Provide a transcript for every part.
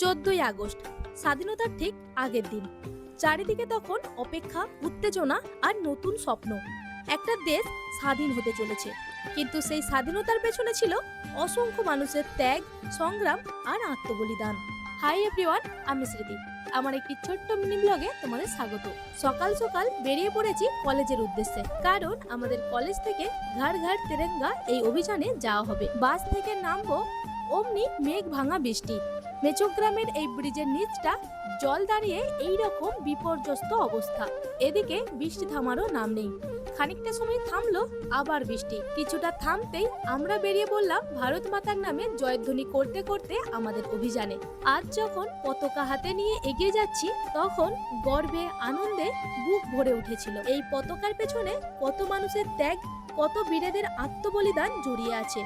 14ই August, স্বাধীনতার ঠিক আগের দিন। চারিদিকে তখন অপেক্ষা, উত্তেজনা আর নতুন স্বপ্ন। একটা দেশ স্বাধীন হতে চলেছে, কিন্তু সেই স্বাধীনতার পেছনে ছিল অসংখ্য মানুষের ত্যাগ, সংগ্রাম আর আত্মবলিদান। হাই এভরিওয়ান, আমি স্মৃতি। আমার একটি ছোট্ট মিনি ব্লগে তোমাদের স্বাগত। সকাল সকাল বেরিয়ে পড়েছি কলেজের উদ্দেশ্যে, কারণ আমাদের কলেজ থেকে ঘর ঘর তেরেঙ্গা এই অভিযানে যাওয়া হবে। বাস থেকে নামবো, অমনি মেঘ ভাঙা বৃষ্টি। মেচক গ্রামের এই ব্রিজের নিচটা জল দাঁড়িয়ে এইরকম বিপর্যস্ত অবস্থা। এদিকে বৃষ্টি থামারও নাম নেই। খানিকটা সময় থামলো, আবার বৃষ্টি। কিছুটা থামতেই আমরা বেরিয়ে পড়লাম ভারত মাতার নামে জয়ধ্বনি করতে করতে আমাদের অভিযানে। আজ যখন পতাকা হাতে নিয়ে এগিয়ে যাচ্ছি, তখন গর্বে, আনন্দে বুক ভরে উঠেছিল। এই পতাকার পেছনে কত মানুষের ত্যাগ, কত বীরেদের আত্মবলিদান জড়িয়ে আছে।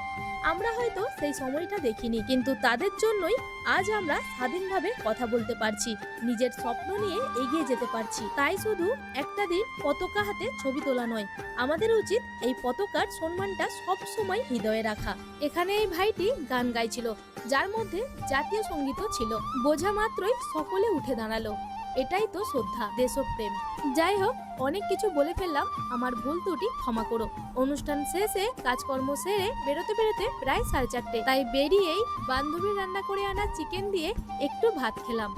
আমরা হয়তো সেই সময়টা দেখিনি, কিন্তু তাদের জন্যই আজ আমরা স্বাধীনভাবে কথা বলতে পারছি, নিজের স্বপ্ন নিয়ে এগিয়ে যেতে পারছি। তাই শুধু একটা দিন পতাকা হাতে ছবি তোলা নয়, আমাদের উচিত এই পতাকার সম্মানটা সব সময় হৃদয়ে রাখা। এখানে এই ভাইটি গান গাইছিল, যার মধ্যে জাতীয় সঙ্গীতও ছিল। বোঝা মাত্রই সকলে উঠে দাঁড়ালো। এটাই তো শ্রদ্ধা, দেশপ্রেম। যাই হোক, অনেক কিছু বলে ফেললাম, আমার ভুল ত্রুটি ক্ষমা করো। অনুষ্ঠান শেষে কাজকর্ম সেরে বেরোতে বেরোতে প্রায় 4:30, তাই বেরিয়েই বান্ধবী রান্না করে আনা চিকেন দিয়ে একটু ভাত খেলাম।